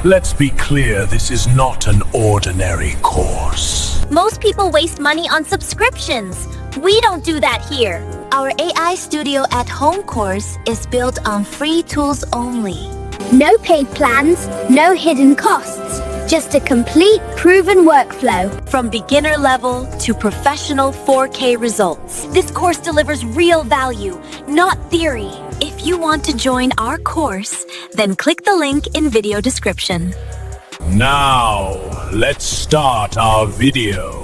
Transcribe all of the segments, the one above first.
Let's be clear, this is not an ordinary course. Most people waste money on subscriptions. We don't do that here. Our AI Studio at Home course is built on free tools only. No paid plans, no hidden costs. Just a complete, proven workflow. From beginner level to professional 4K results. This course delivers real value, not theory. If you want to join our course, then click the link in video description. Now, let's start our video.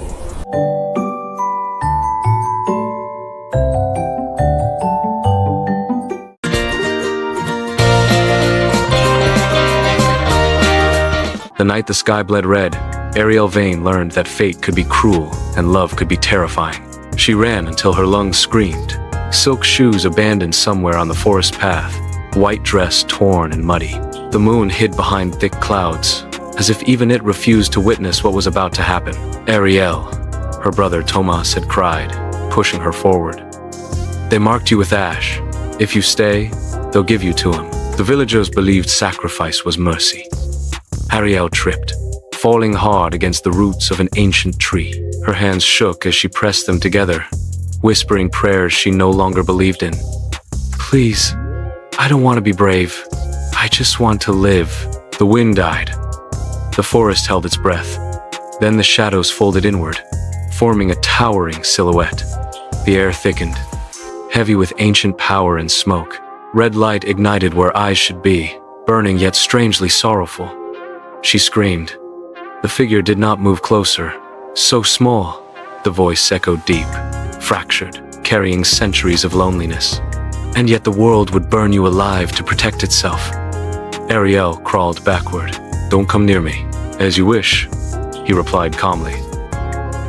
The night the sky bled red, Arielle Vane learned that fate could be cruel and love could be terrifying. She ran until her lungs screamed. Silk shoes abandoned somewhere on the forest path, white dress torn and muddy. The moon hid behind thick clouds, as if even it refused to witness what was about to happen. Arielle, her brother Thomas had cried, pushing her forward. They marked you with ash. If you stay, they'll give you to him. The villagers believed sacrifice was mercy. Arielle tripped, falling hard against the roots of an ancient tree. Her hands shook as she pressed them together, whispering prayers she no longer believed in. Please, I don't want to be brave. I just want to live. The wind died. The forest held its breath. Then the shadows folded inward, forming a towering silhouette. The air thickened, heavy with ancient power and smoke. Red light ignited where eyes should be, burning yet strangely sorrowful. She screamed. The figure did not move closer. So small, the voice echoed deep, fractured, carrying centuries of loneliness. And yet the world would burn you alive to protect itself. Arielle crawled backward. Don't come near me. As you wish, he replied calmly.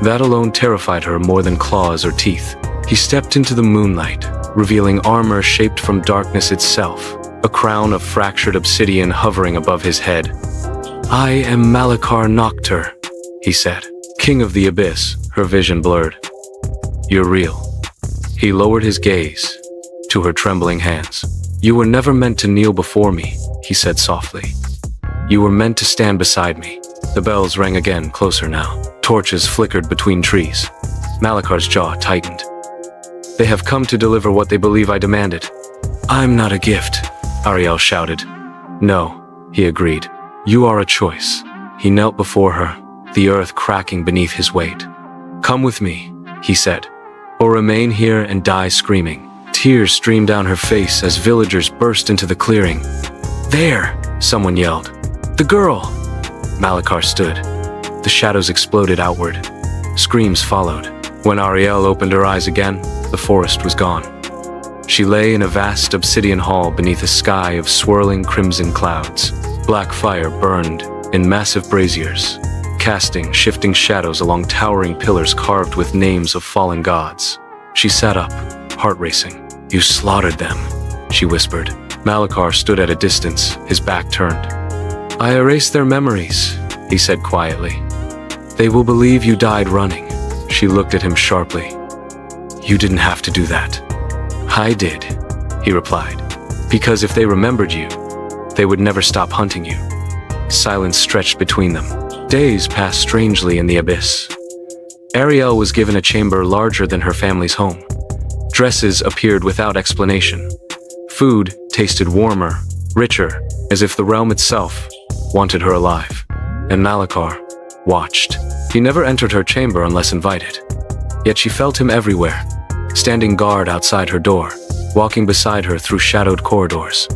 That alone terrified her more than claws or teeth. He stepped into the moonlight, revealing armor shaped from darkness itself, a crown of fractured obsidian hovering above his head. I am Malakar Noctur, he said. King of the Abyss, her vision blurred. You're real. He lowered his gaze to her trembling hands. You were never meant to kneel before me, he said softly. You were meant to stand beside me. The bells rang again, closer now. Torches flickered between trees. Malakar's jaw tightened. They have come to deliver what they believe I demanded. I'm not a gift, Arielle shouted. No, he agreed. You are a choice. He knelt before her, the earth cracking beneath his weight. Come with me, he said, or remain here and die screaming. Tears streamed down her face as villagers burst into the clearing. There, someone yelled. The girl! Malakar stood. The shadows exploded outward. Screams followed. When Arielle opened her eyes again, the forest was gone. She lay in a vast obsidian hall beneath a sky of swirling crimson clouds. Black fire burned in massive braziers, casting shifting shadows along towering pillars carved with names of fallen gods. She sat up, heart racing. You slaughtered them, she whispered. Malakar stood at a distance, his back turned. I erased their memories, he said quietly. They will believe you died running. She looked at him sharply. You didn't have to do that. I did, he replied. Because if they remembered you, they would never stop hunting you. Silence stretched between them. Days passed strangely in the abyss. Arielle was given a chamber larger than her family's home. Dresses appeared without explanation. Food tasted warmer, richer, as if the realm itself wanted her alive. And Malakar watched. He never entered her chamber unless invited. Yet she felt him everywhere, standing guard outside her door, walking beside her through shadowed corridors,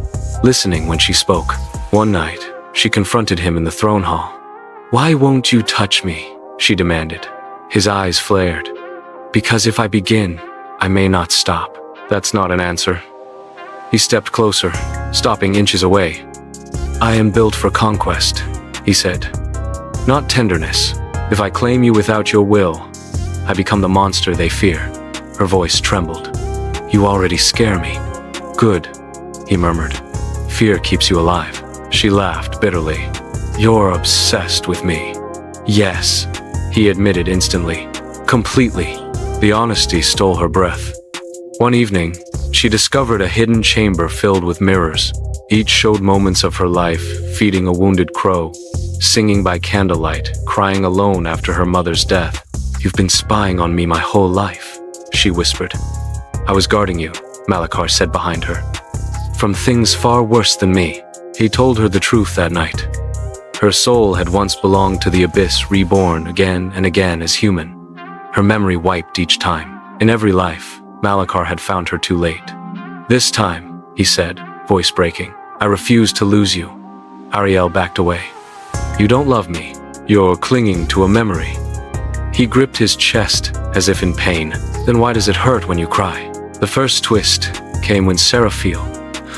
listening when she spoke. One night, she confronted him in the throne hall. Why won't you touch me? She demanded. His eyes flared. Because if I begin, I may not stop. That's not an answer. He stepped closer, stopping inches away. I am built for conquest, he said. Not tenderness. If I claim you without your will, I become the monster they fear. Her voice trembled. You already scare me. Good, he murmured. Fear keeps you alive. She laughed bitterly. You're obsessed with me. Yes, he admitted instantly. Completely. The honesty stole her breath. One evening, she discovered a hidden chamber filled with mirrors. Each showed moments of her life, feeding a wounded crow, singing by candlelight, crying alone after her mother's death. "You've been spying on me my whole life," she whispered. "I was guarding you," Malachar said behind her. "From things far worse than me." He told her the truth that night. Her soul had once belonged to the abyss, reborn again and again as human. Her memory wiped each time. In every life, Malachar had found her too late. "This time," he said, voice breaking, "I refuse to lose you." Arielle backed away. "You don't love me. You're clinging to a memory." He gripped his chest as if in pain. "Then why does it hurt when you cry?" The first twist came when Seraphiel,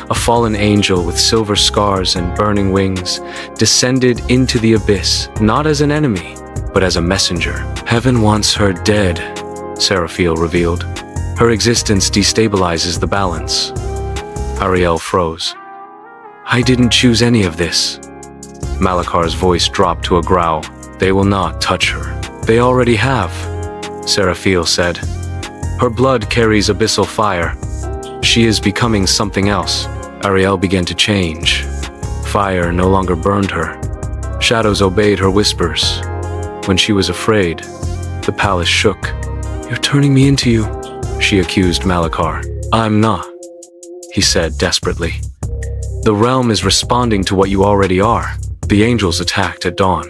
a fallen angel with silver scars and burning wings, descended into the abyss, not as an enemy, but as a messenger. "Heaven wants her dead," Seraphiel revealed. "Her existence destabilizes the balance." Arielle froze. "I didn't choose any of this." Malachar's voice dropped to a growl. "They will not touch her. They already have," Seraphiel said. "Her blood carries abyssal fire. She is becoming something else." Arielle began to change. Fire no longer burned her. Shadows obeyed her whispers. When she was afraid, the palace shook. "You're turning me into you," she accused Malachar. "I'm not," he said desperately. "The realm is responding to what you already are." The angels attacked at dawn.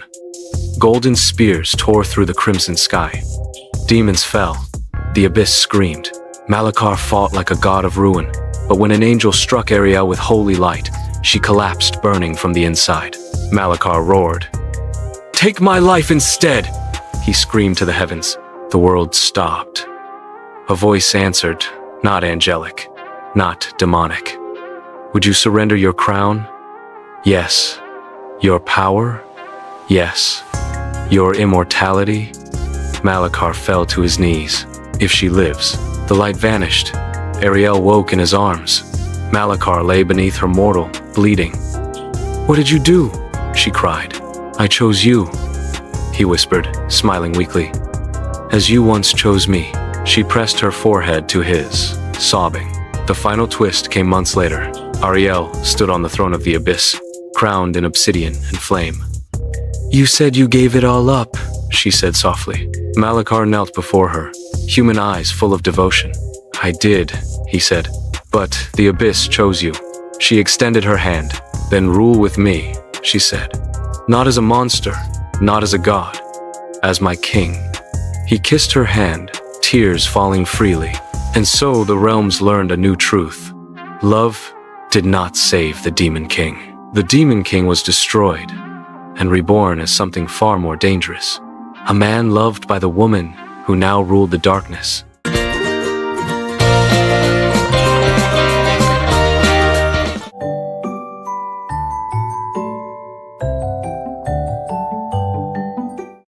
Golden spears tore through the crimson sky. Demons fell. The abyss screamed. Malachar fought like a god of ruin, but when an angel struck Arielle with holy light, she collapsed, burning from the inside. Malachar roared. "Take my life instead!" he screamed to the heavens. The world stopped. A voice answered, not angelic, not demonic. "Would you surrender your crown?" "Yes." "Your power?" "Yes." "Your immortality?" Malachar fell to his knees. "If she lives." The light vanished. Arielle woke in his arms. Malachar lay beneath her mortal, bleeding. "What did you do?" she cried. "I chose you," he whispered, smiling weakly. "As you once chose me." She pressed her forehead to his, sobbing. The final twist came months later. Arielle stood on the throne of the abyss, crowned in obsidian and flame. "You said you gave it all up," she said softly. Malachar knelt before her, human eyes full of devotion. "I did," he said, "but the abyss chose you." She extended her hand. "Then rule with me," she said. "Not as a monster, not as a god, as my king." He kissed her hand, tears falling freely. And so the realms learned a new truth. Love did not save the Demon King. The Demon King was destroyed and reborn as something far more dangerous. A man loved by the woman who now ruled the darkness.